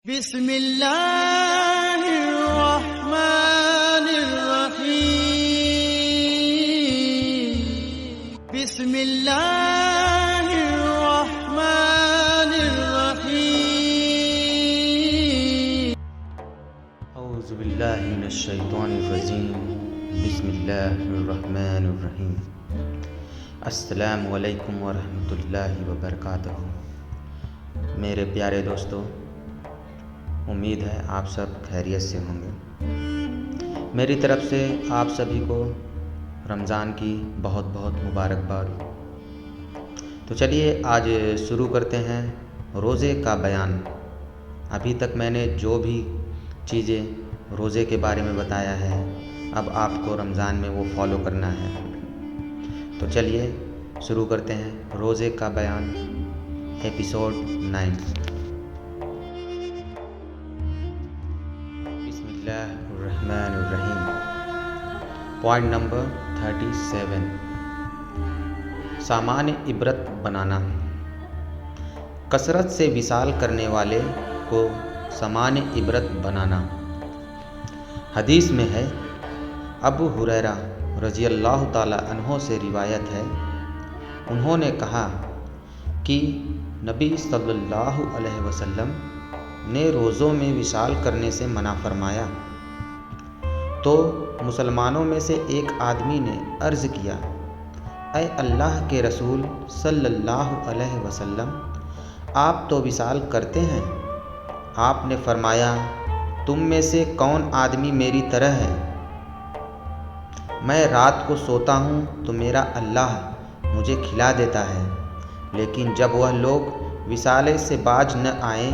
بسم اللہ الرحمن الرحیم بسم اللہ الرحمن الرحیم اعوذ باللہ من الشیطان الرجیم بسم اللہ الرحمن الرحیم السلام علیکم ورحمۃ اللہ وبرکاتہ۔ میرے پیارے دوستو، امید ہے آپ سب خیریت سے ہوں گے۔ میری طرف سے آپ سبھی کو رمضان کی بہت بہت مبارکباد۔ تو چلیے آج شروع کرتے ہیں روزے کا بیان۔ ابھی تک میں نے جو بھی چیزیں روزے کے بارے میں بتایا ہے، اب آپ کو رمضان میں وہ فالو کرنا ہے۔ تو چلیے شروع کرتے ہیں روزے کا بیان، ایپیسوڈ 9۔ بسم اللہ الرحمن الرحیم۔ پوائنٹ نمبر 37، سامان عبرت بنانا۔ کثرت سے وصال کرنے والے کو سامان عبرت بنانا۔ حدیث میں ہے، ابو ہریرہ رضی اللہ تعالی عنہ سے روایت ہے، انہوں نے کہا کہ نبی صلی اللہ علیہ وسلم نے روزوں میں وصال کرنے سے منع فرمایا۔ تو مسلمانوں میں سے ایک آدمی نے عرض کیا، اے اللہ کے رسول صلی اللہ علیہ وسلم، آپ تو وصال کرتے ہیں۔ آپ نے فرمایا، تم میں سے کون آدمی میری طرح ہے؟ میں رات کو سوتا ہوں تو میرا اللہ مجھے کھلا دیتا ہے، لیکن جب وہ لوگ وصالے سے باز نہ آئیں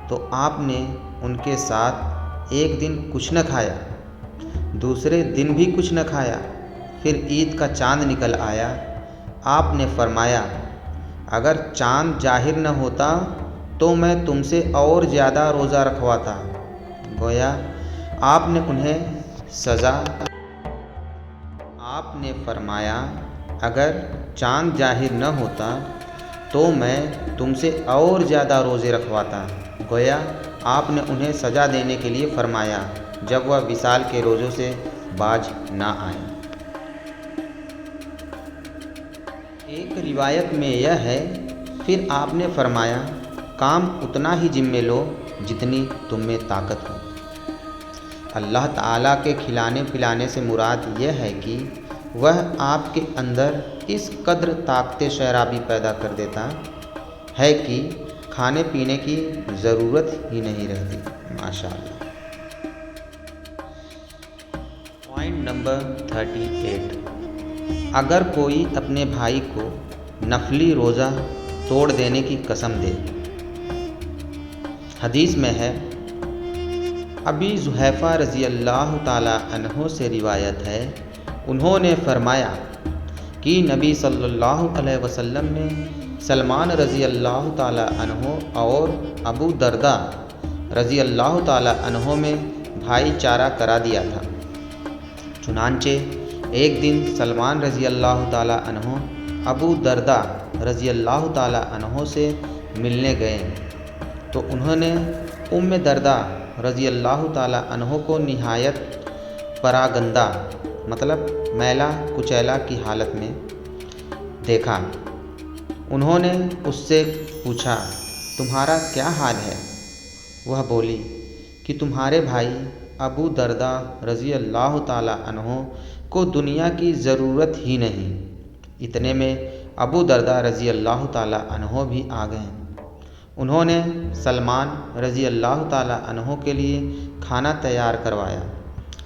تو آپ نے ان کے ساتھ ایک دن کچھ نہ کھایا، دوسرے دن بھی کچھ نہ کھایا، پھر عید کا چاند نکل آیا۔ آپ نے فرمایا، اگر چاند ظاہر نہ ہوتا تو میں تم سے اور زیادہ روزہ رکھواتا۔ گویا آپ نے انہیں سزا۔ آپ نے فرمایا، اگر چاند ظاہر نہ ہوتا تو میں تم سے اور زیادہ روزے رکھواتا۔ گویا آپ نے انہیں سزا دینے کے لیے فرمایا جب وہ وصال کے روزوں سے باز نہ آئیں۔ ایک روایت میں یہ ہے، پھر آپ نے فرمایا، کام اتنا ہی ذمہ لو جتنی تم میں طاقت ہو۔ اللہ تعالیٰ کے کھلانے پلانے سے مراد یہ ہے کہ وہ آپ کے اندر اس قدر طاقت شرابی پیدا کر دیتا ہے کہ کھانے پینے کی ضرورت ہی نہیں رہتی۔ ماشاءاللہ۔ پوائنٹ نمبر 38، اگر کوئی اپنے بھائی کو نفلی روزہ توڑ دینے کی قسم دے۔ حدیث میں ہے، ابی جحیفہ رضی اللہ تعالی عنہ سے روایت ہے، انہوں نے فرمایا کہ نبی صلی اللہ علیہ وسلم نے سلمان رضی اللہ تعالی عنہ اور ابو درداء رضی اللہ تعالی عنہ میں بھائی چارہ کرا دیا تھا۔ چنانچہ ایک دن سلمان رضی اللہ تعالی عنہ ابو درداء رضی اللہ تعالی عنہ سے ملنے گئے تو انہوں نے ام درداء رضی اللہ تعالی عنہ کو نہایت پراگندہ، مطلب میلا کچیلا کی حالت میں دیکھا۔ انہوں نے اس سے پوچھا، تمہارا کیا حال ہے؟ وہ بولی کہ تمہارے بھائی ابو درداء رضی اللہ تعالی عنہ کو دنیا کی ضرورت ہی نہیں۔ اتنے میں ابو درداء رضی اللہ تعالی عنہ بھی آ گئے۔ انہوں نے سلمان رضی اللہ تعالی عنہ کے لیے کھانا تیار کروایا،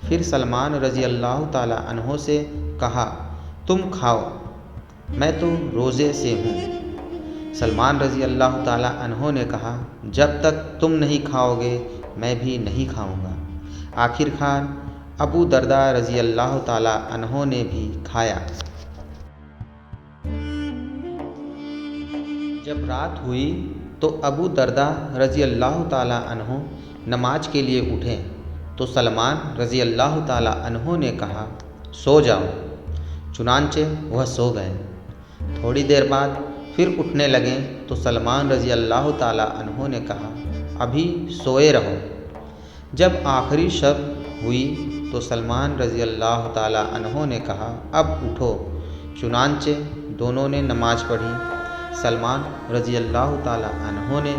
پھر سلمان رضی اللہ تعالی عنہ سے کہا، تم کھاؤ، میں تو روزے سے ہوں۔ سلمان رضی اللہ تعالی عنہ نے کہا، جب تک تم نہیں کھاؤ گے میں بھی نہیں کھاؤں گا۔ آخر کار ابو درداء رضی اللہ تعالی عنہ نے بھی کھایا۔ جب رات ہوئی تو ابو درداء رضی اللہ تعالی عنہ نماز کے لیے اٹھے تو سلمان رضی اللہ تعالی عنہ نے کہا، سو جاؤ۔ چنانچہ وہ سو گئے۔ تھوڑی دیر بعد پھر اٹھنے لگیں تو سلمان رضی اللہ تعالی عنہ نے کہا، ابھی سوئے رہو۔ جب آخری شب ہوئی تو سلمان رضی اللہ تعالیٰ عنہ نے کہا اب اٹھو۔ چنانچہ دونوں نے نماز پڑھی۔ سلمان رضی اللہ تعالیٰ عنہ نے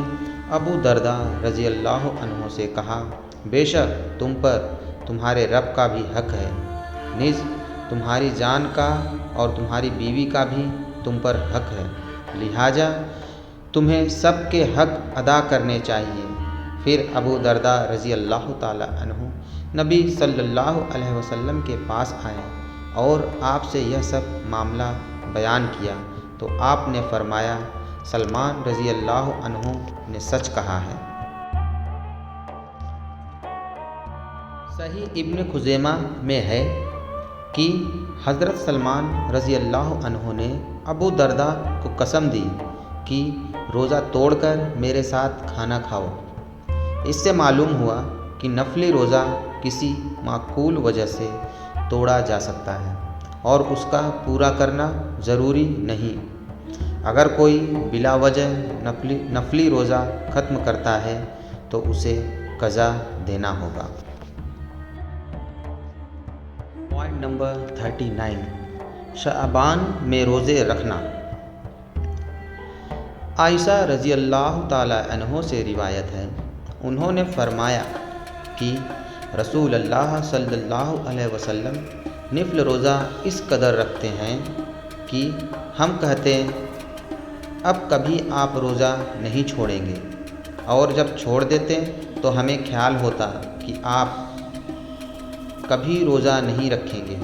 ابو درداء رضی اللہ عنہ سے کہا بے شک تم پر تمہارے رب کا بھی حق ہے، نیز تمہاری جان کا اور تمہاری بیوی کا بھی تم پر حق ہے، لہٰذا تمہیں سب کے حق ادا کرنے چاہیے۔ پھر ابو درداء رضی اللہ تعالیٰ عنہ نبی صلی اللہ علیہ وسلم کے پاس آئے اور آپ سے یہ سب معاملہ بیان کیا تو آپ نے فرمایا سلمان رضی اللہ عنہ نے سچ کہا ہے۔ صحیح ابن خزیمہ میں ہے کہ حضرت سلمان رضی اللہ عنہ نے ابو درداء کو قسم دی کہ روزہ توڑ کر میرے ساتھ کھانا کھاؤ۔ اس سے معلوم ہوا کہ نفلی روزہ کسی معقول وجہ سے توڑا جا سکتا ہے اور اس کا پورا کرنا ضروری نہیں۔ اگر کوئی بلا وجہ نفلی روزہ ختم کرتا ہے تو اسے قضا دینا ہوگا۔ پوائنٹ نمبر 39، شعبان میں روزے رکھنا۔ عائشہ رضی اللہ تعالی عنہ سے روایت ہے، انہوں نے فرمایا کہ رسول اللہ صلی اللہ علیہ وسلم نفل روزہ اس قدر رکھتے ہیں کہ ہم کہتے ہیں اب کبھی آپ روزہ نہیں چھوڑیں گے، اور جب چھوڑ دیتے تو ہمیں خیال ہوتا کہ آپ کبھی روزہ نہیں رکھیں گے،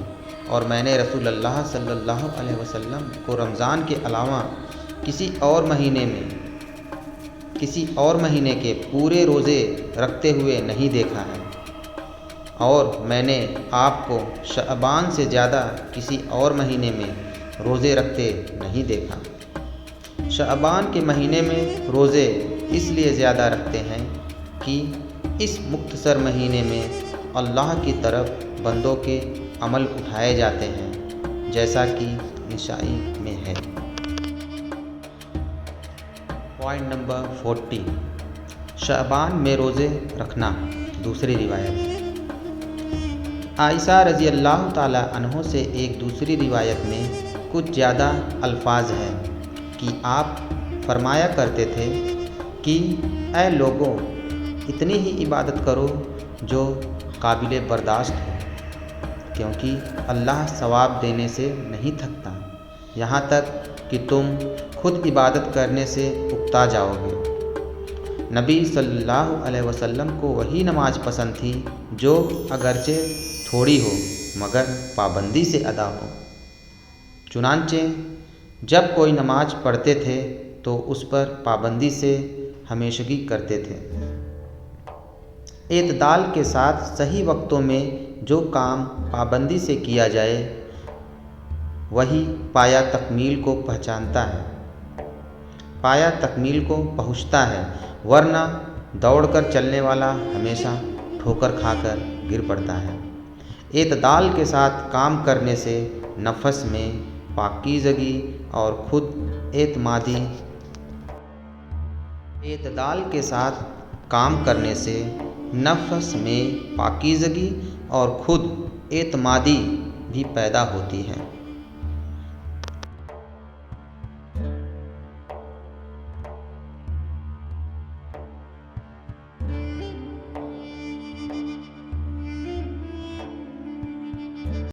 اور میں نے رسول اللہ صلی اللہ علیہ وسلم کو رمضان کے علاوہ کسی اور مہینے کے پورے روزے رکھتے ہوئے نہیں دیکھا ہے، اور میں نے آپ کو شعبان سے زیادہ کسی اور مہینے میں روزے رکھتے نہیں دیکھا۔ شعبان کے مہینے میں روزے اس لیے زیادہ رکھتے ہیں کہ اس مختصر مہینے میں اللہ کی طرف بندوں کے عمل اٹھائے جاتے ہیں، جیسا کہ نسائی میں ہے۔ پوائنٹ نمبر 40، شعبان میں روزے رکھنا۔ دوسری روایت عائشہ رضی اللہ تعالی عنہ سے ایک دوسری روایت میں کچھ زیادہ الفاظ ہیں کہ آپ فرمایا کرتے تھے کہ اے لوگوں، اتنی ہی عبادت کرو جو قابل برداشت ہو، کیونکہ اللہ ثواب دینے سے نہیں تھکتا یہاں تک کہ تم خود عبادت کرنے سے اکتا جاؤ گے۔ نبی صلی اللہ علیہ وسلم کو وہی نماز پسند تھی جو اگرچہ تھوڑی ہو مگر پابندی سے ادا ہو۔ چنانچہ جب کوئی نماز پڑھتے تھے تو اس پر پابندی سے ہمیشگی کرتے تھے۔ اعتدال کے ساتھ صحیح وقتوں میں جو کام پابندی سے کیا جائے وہی پایا تکمیل کو پہچانتا ہے، پایا تکمیل کو پہنچتا ہے، ورنہ دوڑ کر چلنے والا ہمیشہ ٹھوکر کھا کر گر پڑتا ہے۔ اعتدال کے ساتھ کام کرنے سے نفس میں پاکیزگی اور خود اعتمادی بھی پیدا ہوتی ہے۔